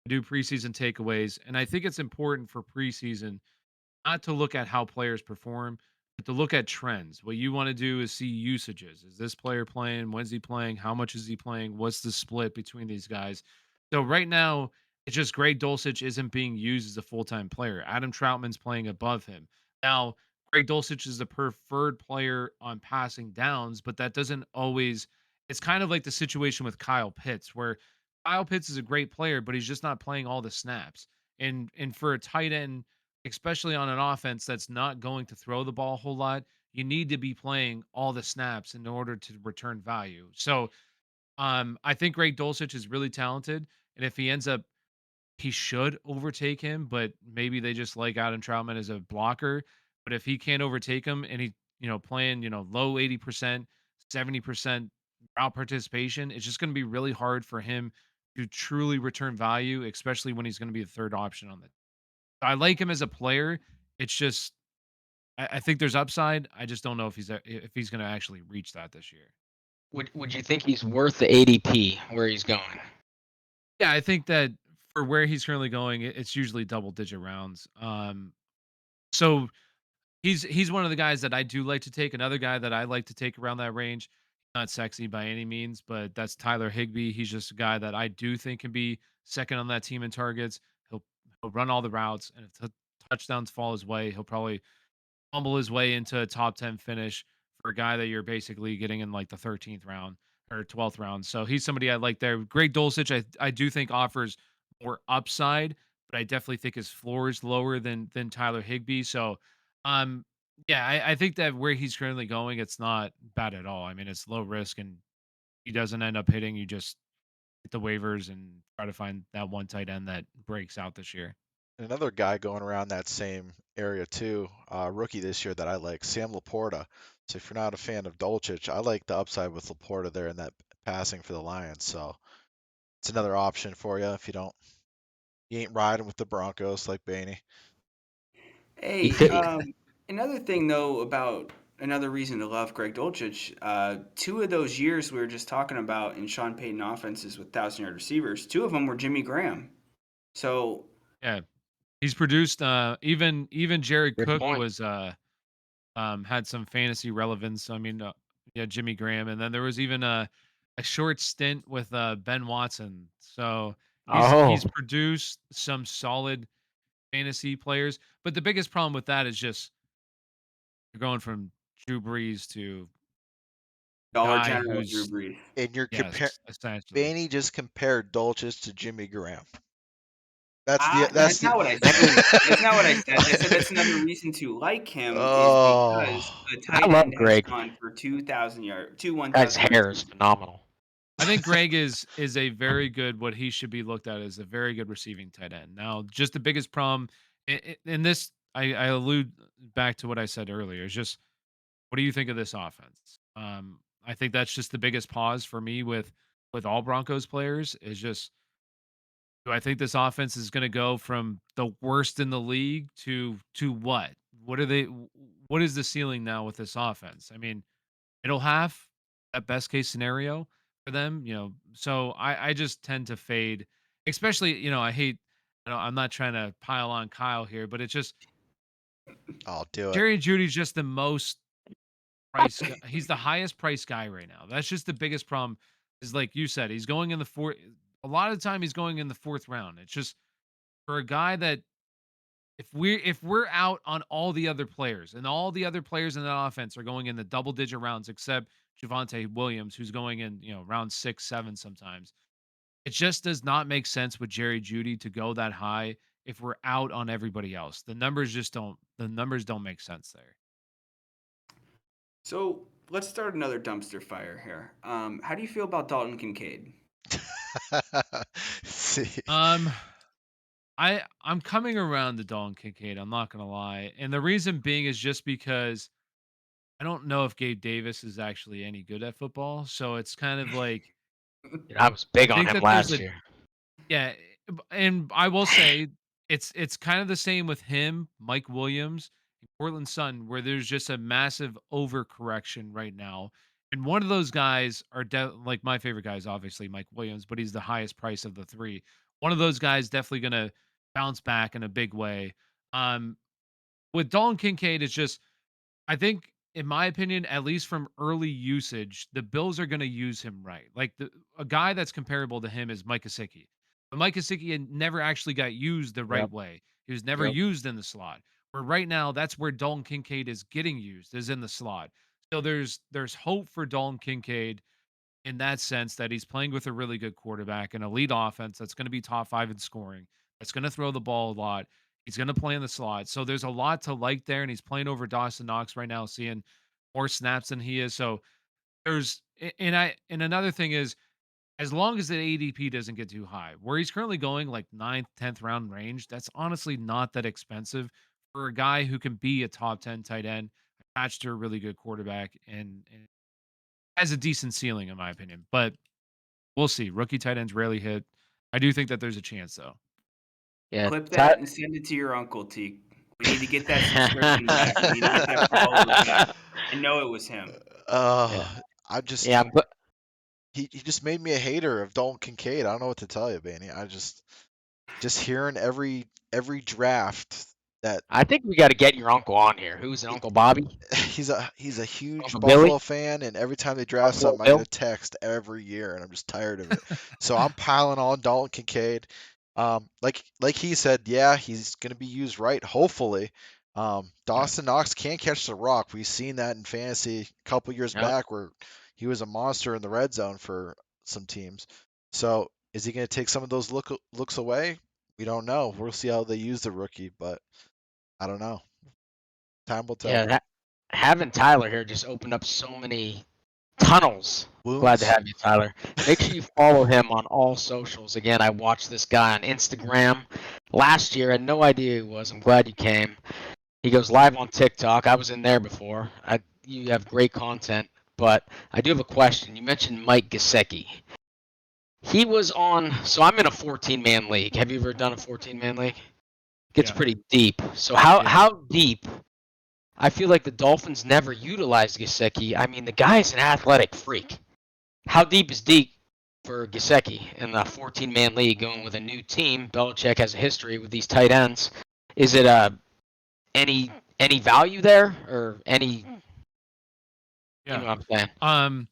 do preseason takeaways, and I think it's important for preseason not to look at how players perform, but to look at trends. What you want to do is see usages. Is this player playing? When's he playing? How much is he playing? What's the split between these guys? So right now, It's just Greg Dulcich isn't being used as a full-time player. Adam Troutman's playing above him. Now, Greg Dulcich is the preferred player on passing downs, but that doesn't always it's kind of like the situation with Kyle Pitts, where Kyle Pitts is a great player, but he's just not playing all the snaps. And for a tight end, especially on an offense that's not going to throw the ball a whole lot, you need to be playing all the snaps in order to return value. So I think Greg Dulcich is really talented, and if he ends up he should overtake him, but maybe they just like Adam Troutman as a blocker. But if he can't overtake him and he, playing, low 80%, 70% route participation, it's just going to be really hard for him to truly return value, especially when he's going to be the third option on the. I like him as a player. It's just I think there's upside. I just don't know if he's going to actually reach that this year. Would you think he's worth the ADP where he's going? Yeah, I think that for where he's currently going, it's usually double digit rounds. So he's one of the guys that I do like to take. Another guy that I like to take around that range, not sexy by any means, but that's Tyler Higbee. He's just a guy that I do think can be second on that team in targets. He'll he'll run all the routes, and if touchdowns fall his way, he'll probably fumble his way into a top 10 finish for a guy that you're basically getting in like the 13th round or 12th round. So he's somebody I like there. Greg Dulcich, I do think offers more upside, but I definitely think his floor is lower than Tyler Higbee. So yeah, I think that where he's currently going, it's not bad at all. I mean, it's low risk and he doesn't end up hitting. You just hit the waivers and try to find that one tight end that breaks out this year. Another guy going around that same area too, rookie this year that I like, Sam Laporta. So if you're not a fan of Dolchich, I like the upside with Laporta there in that passing for the Lions. So it's another option for you if you ain't riding with the Broncos like Baney. He Hey, could. another thing though about another reason to love Greg Dulcich, two of those years we were just talking about in Sean Payton offenses with 1,000-yard receivers, two of them were Jimmy Graham. So Yeah. He's produced even Jared Good Cook point. was had some fantasy relevance. I mean, yeah, Jimmy Graham, and then there was even a short stint with Ben Watson. So he's Oh, produced some solid fantasy players, but the biggest problem with that is just you're going from Drew Brees to Dollar guy General Drew who's Brees. And you're compare yes, essentially. Baney just compared Dolchich to Jimmy Graham. That's the That's that's the not what I next. said. That's not what I said. I said that's another reason to like him is because Oh, a I tight love end has Greg. gone for Guy's 1,000 yard hair is seasons. phenomenal. I think Greg is a very good what he should be looked at as a very good receiving tight end. Now, just the biggest problem in this, I allude back to what I said earlier. Is just what do you think of this offense? I think that's just the biggest pause for me with all Broncos players is just do I think this offense is going to go from the worst in the league to what? What are they? What is the ceiling now with this offense? I mean, middle half, at best case scenario for them, So I just tend to fade, especially, I hate, I'm not trying to pile on Kyle here, but it's just I'll do it. Jerry Judy's just the most he's the highest price guy right now. That's just the biggest problem is like you said, he's going in the fourth. A lot of the time he's going in the fourth round. It's just for a guy that if we're out on all the other players and all the other players in that offense are going in the double digit rounds except Javante Williams, who's going in, round 6, 7 sometimes. It just does not make sense with Jerry Judy to go that high if we're out on everybody else. The numbers don't make sense there. So let's start another dumpster fire here. How do you feel about Dalton Kincaid? See, Um I'm coming around to Dalton Kincaid, I'm not gonna lie. And the reason being is just because I don't know if Gabe Davis is actually any good at football. So it's kind of like Dude, I was I big on think him that there's last a year. yeah, and I will say it's kind of the same with him, Mike Williams, and Cortland Sutton, where there's just a massive overcorrection right now. And one of those guys are like my favorite guy is obviously Mike Williams, but he's the highest price of the three. One of those guys definitely gonna bounce back in a big way. Um, with Dalton Kincaid, it's just I think, in my opinion, at least from early usage, the Bills are going to use him right. Like a guy that's comparable to him is Mike Gesicki. But Mike Gesicki never actually got used the right Yep. way. He was never Yep. used in the slot. Where right now, that's where Dalton Kincaid is getting used, is in the slot. So there's hope for Dalton Kincaid in that sense that he's playing with a really good quarterback, an elite offense that's going to be top 5 in scoring, that's going to throw the ball a lot. He's going to play in the slot. So there's a lot to like there, and he's playing over Dawson Knox right now, seeing more snaps than he is. So and another thing is, as long as the ADP doesn't get too high, where he's currently going like ninth, 10th round range, that's honestly not that expensive for a guy who can be a top 10 tight end attached to a really good quarterback and has a decent ceiling, in my opinion. But we'll see. Rookie tight ends rarely hit. I do think that there's a chance, though. Yeah. Clip that and send it to your uncle, Teak. We need to get that subscription back. We need to get that follower back. I know it was him. Yeah. I just Yeah. But he just made me a hater of Dalton Kincaid. I don't know what to tell you, Benny. I just hearing every draft that I think we got to get your uncle on here. Who's an he, Uncle Bobby? he's a huge Uncle Buffalo Billy? fan, and every time they draft Uncle something, I get Bill? a text every year, and I'm just tired of it. So I'm piling on Dalton Kincaid. Like he said, yeah, he's gonna be used right, hopefully. Yeah. Dawson Knox can't catch the rock. We've seen that in fantasy a couple years Yep. back where he was a monster in the red zone for some teams. So is he gonna take some of those looks away? We don't know. We'll see how they use the rookie, but I don't know. Time will tell. Yeah. Having Tyler here just opened up so many tunnels. Glad to Wounds. have you, Tyler. Make sure you follow him on all socials. Again, I watched this guy on Instagram last year. I had no idea who he was. I'm glad you came. He goes live on TikTok. I was in there before. You have great content, but I do have a question. You mentioned Mike Gesicki. He was on. So I'm in a 14-man league. Have you ever done a 14-man league? Gets Yeah. pretty deep. So how Yeah. how deep? I feel like the Dolphins never utilized Gesicki. I mean, the guy's an athletic freak. How deep is deep for Gesicki in the 14-man league going with a new team? Belichick has a history with these tight ends. Is it any any value there or any? You Yeah. know what I'm saying? Um,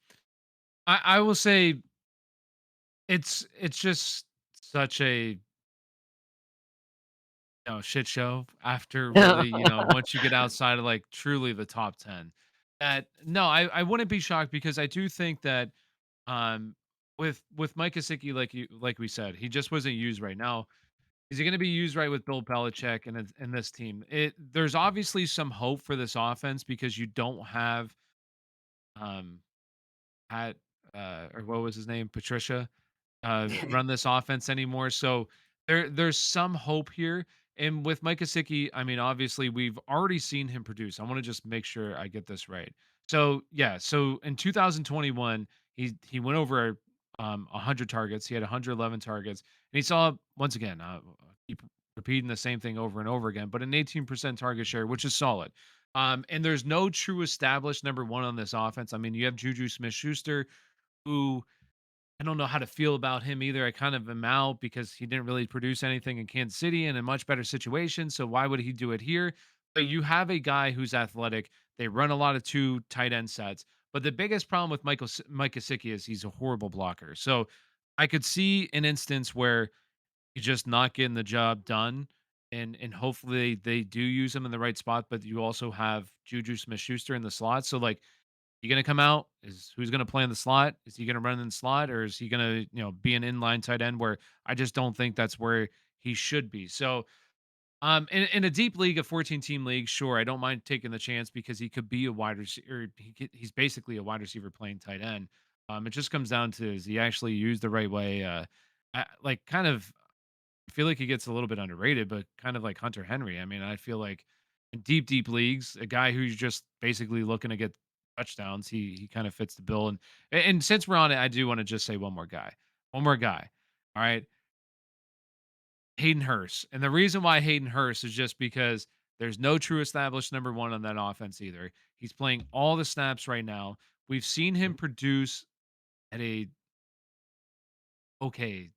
I will say it's just such a shit show after really, once you get outside of like truly the top 10. That no, I wouldn't be shocked because I do think that um with Mike Gesicki, like we said, he just wasn't used right now. Is he going to be used right with Bill Belichick and this team? There's obviously some hope for this offense because you don't have um at or what was his name, Patricia, run this offense anymore. So there's some hope here. And with Mike Gesicki, I mean, obviously we've already seen him produce. I want to just make sure I get this right. So yeah, so in 2021, he went over 100 targets. He had 111 targets, and he saw once again keep repeating the same thing over and over again, but an 18% target share, which is solid. And there's no true established number one on this offense. I mean, you have Juju Smith-Schuster, who I don't know how to feel about him either. I kind of am out because he didn't really produce anything in Kansas City in a much better situation. So why would he do it here? But you have a guy who's athletic. They run a lot of two tight end sets. But the biggest problem with Mike Gesicki is he's a horrible blocker. So I could see an instance where he's just not getting the job done. And hopefully they do use him in the right spot. But you also have Juju Smith Schuster in the slot. So like he gonna come out? Is who's gonna play in the slot? Is he gonna run in the slot, or is he gonna, be an inline tight end where I just don't think that's where he should be. So, in a deep league, a 14-team league, sure, I don't mind taking the chance because he could be a wide receiver. He's basically a wide receiver playing tight end. It just comes down to is he actually used the right way? Like kind of I feel like he gets a little bit underrated, but kind of like Hunter Henry. I mean, I feel like in deep leagues, a guy who's just basically looking to get touchdowns, he kind of fits the bill. And since we're on it, I do want to just say one more guy. One more guy. All right. Hayden Hurst. And the reason why Hayden Hurst is just because there's no true established number one on that offense either. He's playing all the snaps right now. We've seen him produce at a okay,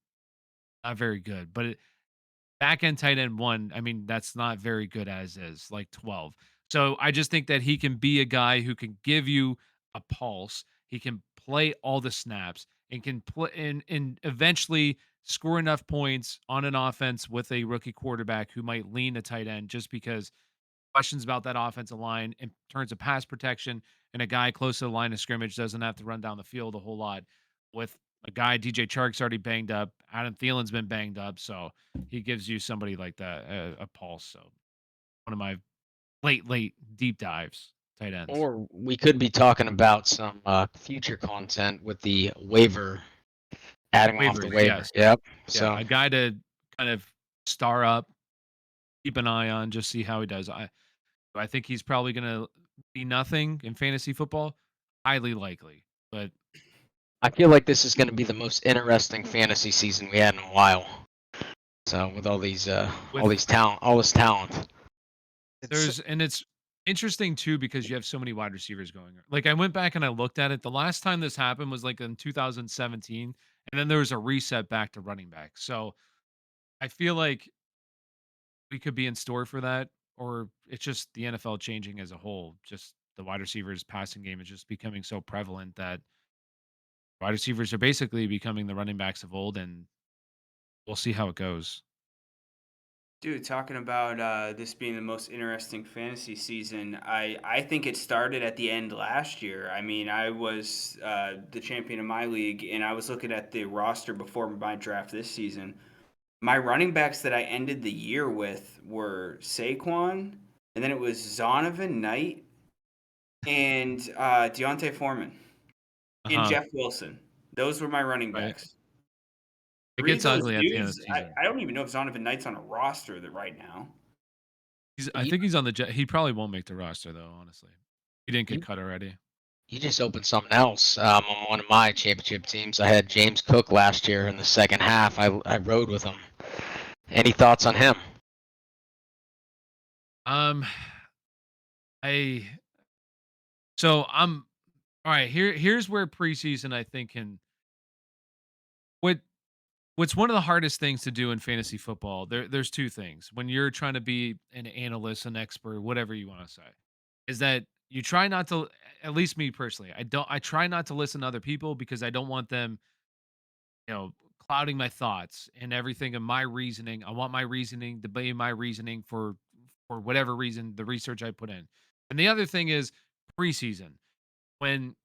not very good, but back end tight end one, I mean, that's not very good as is, like 12. So I just think that he can be a guy who can give you a pulse. He can play all the snaps and can play and eventually score enough points on an offense with a rookie quarterback who might lean a tight end just because questions about that offensive line in terms of pass protection, and a guy close to the line of scrimmage doesn't have to run down the field a whole lot. With a guy, DJ Chark's already banged up. Adam Thielen's been banged up, so he gives you somebody like that a pulse. So one of my late deep dives, tight ends. Or we could be talking about some future content with the waiver, adding off the Waivers, waiver. yes. Yep. Yeah, So a guy to kind of star up, keep an eye on, just see how he does. I think he's probably gonna be nothing in fantasy football. Highly likely. But I feel like this is going to be the most interesting fantasy season we had in a while. So with all with these talent, all this talent. It's it's interesting too because you have so many wide receivers going. Like I went back and I looked at it. The last time this happened was like in 2017, and then there was a reset back to running back. So I feel like we could be in store for that, or it's just the NFL changing as a whole. Just the wide receivers passing game is just becoming so prevalent that wide receivers are basically becoming the running backs of old, and we'll see how it goes. Dude, talking about this being the most interesting fantasy season, I think it started at the end last year. I mean, I was the champion of my league, and I was looking at the roster before my draft this season. My running backs that I ended the year with were Saquon, and then it was Zonovan Knight and Deontay Foreman Uh and huh. Jeff Wilson. Those were my running Right. backs. It Three of gets those ugly at the end of dudes, the season. I don't even know if Zonovan Knight's on a roster that right now. I You think he's on the jet. He probably won't make the roster though. Honestly, he didn't get you cut already. you just opened something else. On one of my championship teams, I had James Cook last year in the second half. I rode with him. Any thoughts on him? Um, I so I'm all right. Here's where preseason I think can what what's one of the hardest things to do in fantasy football. There's two things when you're trying to be an analyst, an expert, whatever you want to say, is that you try not to. At least me personally, I try not to listen to other people because I don't want them clouding my thoughts and everything and my reasoning. I want my reasoning to be my reasoning for whatever reason, the research I put in. And the other thing is preseason when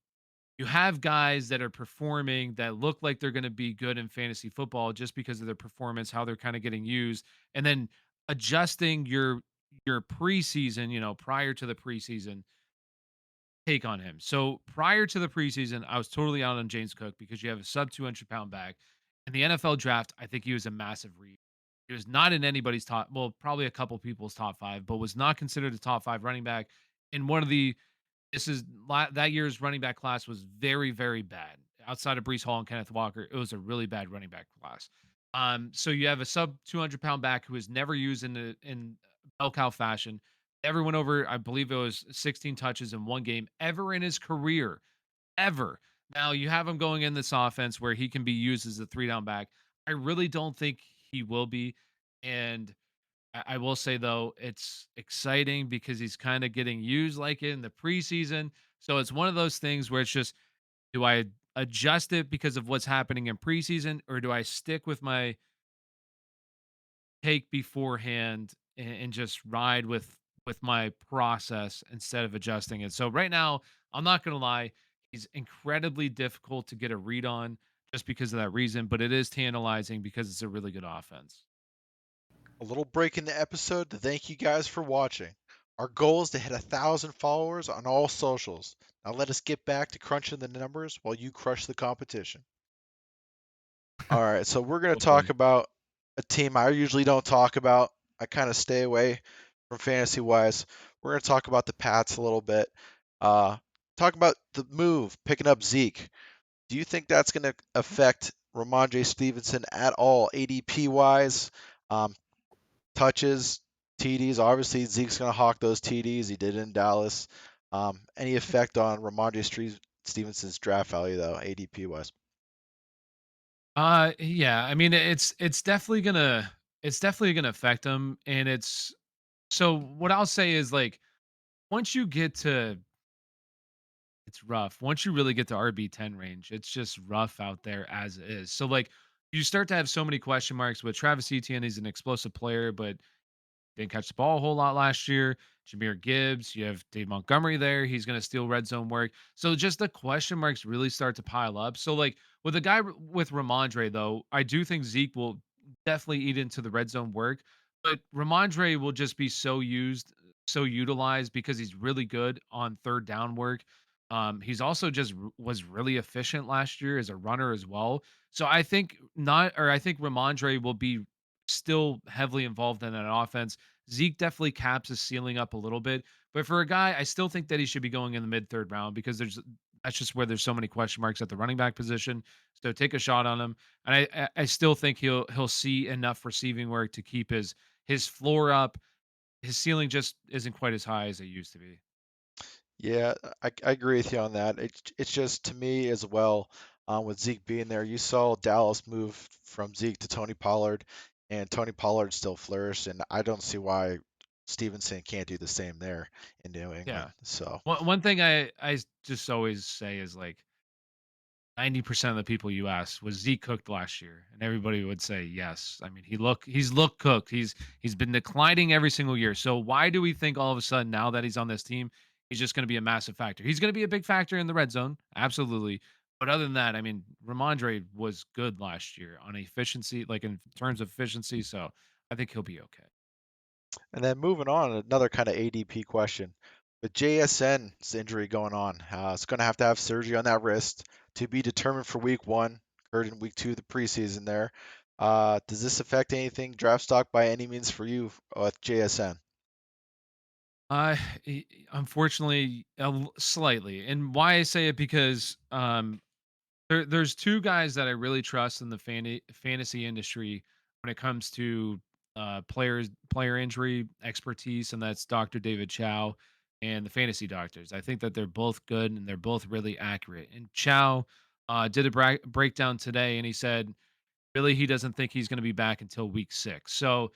you have guys that are performing that look like they're going to be good in fantasy football just because of their performance, how they're kind of getting used, and then adjusting your preseason, prior to the preseason take on him. So prior to the preseason, I was totally out on James Cook because you have a sub 200-pound back. In the NFL draft, I think he was a massive read. He was not in anybody's top, well, probably a couple people's top five, but was not considered a top five running back. In one of the, this is that year's running back class was very, very bad. Outside of Brees Hall and Kenneth Walker, it was a really bad running back class. So you have a sub 200-pound back who was never used in bell cow fashion. Never went over, I believe it was 16 touches in one game ever in his career, ever. Now you have him going in this offense where he can be used as a three down back. I really don't think he will be. And I will say though, it's exciting because he's kind of getting used like it in the preseason. So it's one of those things where it's just, do I adjust it because of what's happening in preseason, or do I stick with my take beforehand and just ride with my process instead of adjusting it. So right now, I'm not gonna lie, he's incredibly difficult to get a read on just because of that reason, but it is tantalizing because it's a really good offense. a little break in the episode to thank you guys for watching. Our goal is to hit 1,000 followers on all socials. Now let us get back to crunching the numbers while you crush the competition. All right, so we're going to talk Hopefully. about a team I usually don't talk about. I kind of stay away from fantasy wise. We're going to talk about the Pats a little bit. Talk about the move, picking up Zeke. Do you think that's going to affect Ramondre Stevenson at all, ADP wise? Um, touches, TDs. Obviously, Zeke's going to hawk those TDs. He did in Dallas. Any effect on Stevenson's draft value, though, ADP wise? Yeah, I mean it's definitely gonna affect him. And it's so what I'll say is like once you get to it's rough. Once you really get to RB10 range, it's just rough out there as is. So like you start to have so many question marks with Travis Etienne. He's an explosive player, but didn't catch the ball a whole lot last year. Jameer Gibbs, you have Dave Montgomery there. He's going to steal red zone work. So just the question marks really start to pile up. So like with a guy with Ramondre though, I do think Zeke will definitely eat into the red zone work, but Ramondre will just be so utilized because he's really good on third down work. He's also just was really efficient last year as a runner as well. So I think Ramondre will be still heavily involved in that offense. Zeke definitely caps his ceiling up a little bit, but for a guy, I still think that he should be going in the mid third round because that's just where there's so many question marks at the running back position. So take a shot on him, and I still think he'll see enough receiving work to keep his floor up. His ceiling just isn't quite as high as it used to be. Yeah, I agree with you on that. It's just to me as well, with Zeke being there, you saw Dallas move from Zeke to Tony Pollard, and Tony Pollard still flourished, and I don't see why Stevenson can't do the same there in New England. Yeah. So, One thing I just always say is like 90% of the people you asked, was Zeke cooked last year? And everybody would say yes. I mean, he's looked cooked. He's been declining every single year. So why do we think all of a sudden now that he's on this team, he's just going to be a massive factor? He's going to be a big factor in the red zone, absolutely. But other than that, I mean, Ramondre was good last year on efficiency, like in terms of efficiency. So I think he'll be okay. and then moving on, another kind of ADP question. With JSN's injury going on, it's going to have surgery on that wrist to be determined for week one, occurred in week two of the preseason there. Does this affect anything draft stock by any means for you with JSN? Uh, Unfortunately, slightly. And why I say it because there's two guys that I really trust in the fantasy industry when it comes to player injury expertise, and that's Dr. David Chow and the fantasy doctors. I think that they're both good and they're both really accurate. And Chow did a breakdown today, and he said really he doesn't think he's going to be back until week 6. So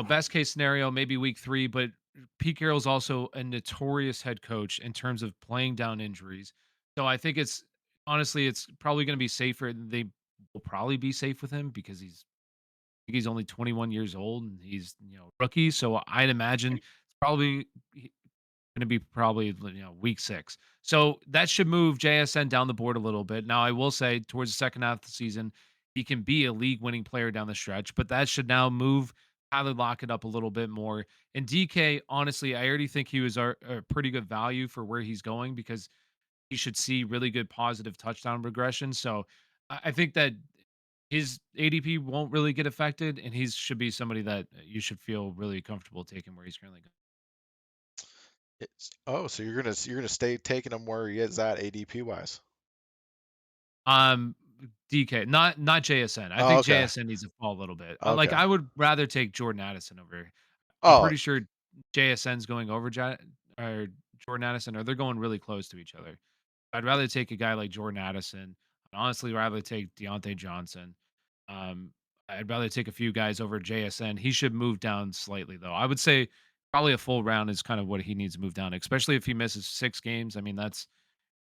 best case scenario, maybe week 3, but Pete Carroll's also a notorious head coach in terms of playing down injuries. So I think it's probably going to be safer. They will probably be safe with him because he's only 21 years old and he's rookie. So I'd imagine it's probably going to be probably week 6. So that should move JSN down the board a little bit. Now I will say towards the second half of the season, he can be a league winning player down the stretch, but that should now move Tyler Lockett up a little bit more. And DK, honestly, I already think he was a pretty good value for where he's going because he should see really good positive touchdown regression. So I think that his ADP won't really get affected, and he should be somebody that you should feel really comfortable taking where he's currently going. So you're gonna stay taking him where he is at ADP wise. Um, DK, not JSN. I Oh, think okay. JSN needs to fall a little bit. Like Okay. I would rather take Jordan Addison over. I'm Oh, pretty sure JSN's going over or Jordan Addison, or they're going really close to each other. I'd rather take a guy like Jordan Addison. I'd honestly rather take Deontay Johnson. Um, I'd rather take a few guys over JSN. He should move down slightly, though. I would say probably a full round is kind of what he needs to move down, especially if he misses 6 games. I mean, that's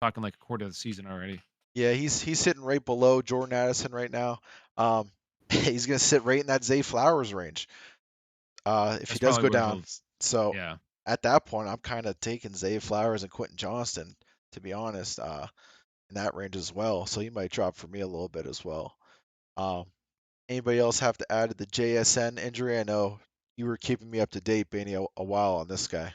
talking like a quarter of the season already. yeah, he's sitting right below Jordan Addison right now. He's gonna sit right in that Zay Flowers range. If he That's does probably go where down. he'll. So Yeah, at that point, I'm kind of taking Zay Flowers and Quentin Johnston, to be honest, in that range as well. So he might drop for me a little bit as well. Um, Anybody else have to add to the JSN injury? I know you were keeping me up to date, Benny, a while on this guy.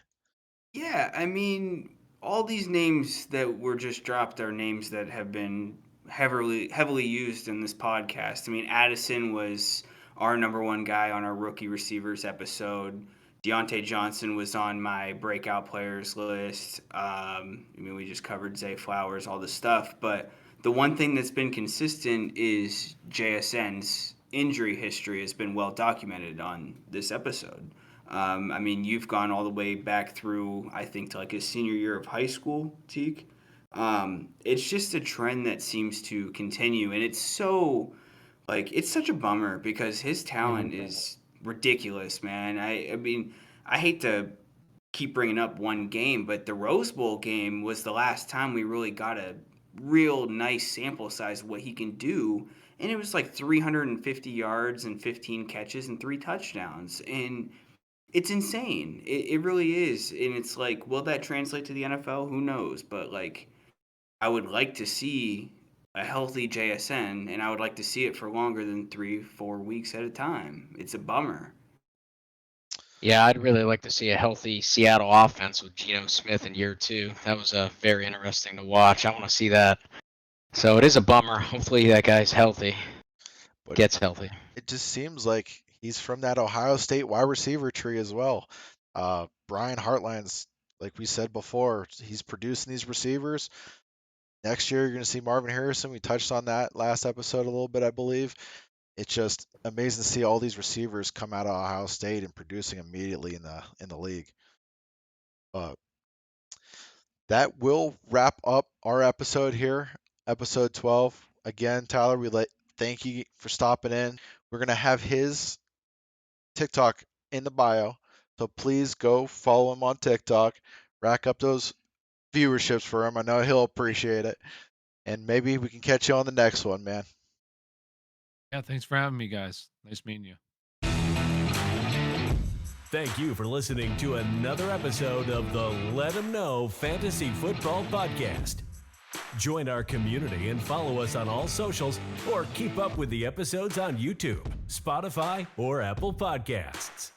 Yeah, I mean, all these names that were just dropped are names that have been heavily used in this podcast. I mean, Addison was our number one guy on our rookie receivers episode. Deontay Johnson was on my breakout players list. I mean, we just covered Zay Flowers, all this stuff. But the one thing that's been consistent is JSN's injury history has been well documented on this episode. I mean, you've gone all the way back through, I think, to like his senior year of high school, Teak. It's just a trend that seems to continue, and it's such a bummer because his talent is ridiculous, man. I mean, I hate to keep bringing up one game, but the Rose Bowl game was the last time we really got a real nice sample size of what he can do. and it was like 350 yards and 15 catches and 3 touchdowns. And it's insane. It really is. And it's like, will that translate to the NFL? Who knows? But like, I would like to see a healthy JSN, and I would like to see it for longer than 3-4 weeks at a time. It's a bummer. Yeah, I'd really like to see a healthy Seattle offense with Geno Smith in year 2. That was very interesting to watch. I want to see that. So it is a bummer. Hopefully that guy's healthy, But gets healthy. it just seems like he's from that Ohio State wide receiver tree as well. Brian Hartline's, like we said before, he's producing these receivers. Next year, you're going to see Marvin Harrison. We touched on that last episode a little bit, I believe. It's just amazing to see all these receivers come out of Ohio State and producing immediately in the league. That will wrap up our episode here, episode 12. Again, Tyler, thank you for stopping in. We're going to have his TikTok in the bio, so please go follow him on TikTok. Rack up those viewerships for him. I know he'll appreciate it. And maybe we can catch you on the next one, man. Yeah, thanks for having me, guys. Nice meeting you. Thank you for listening to another episode of the Let 'Em Know Fantasy Football Podcast. Join our community and follow us on all socials, or keep up with the episodes on YouTube, Spotify, or Apple Podcasts.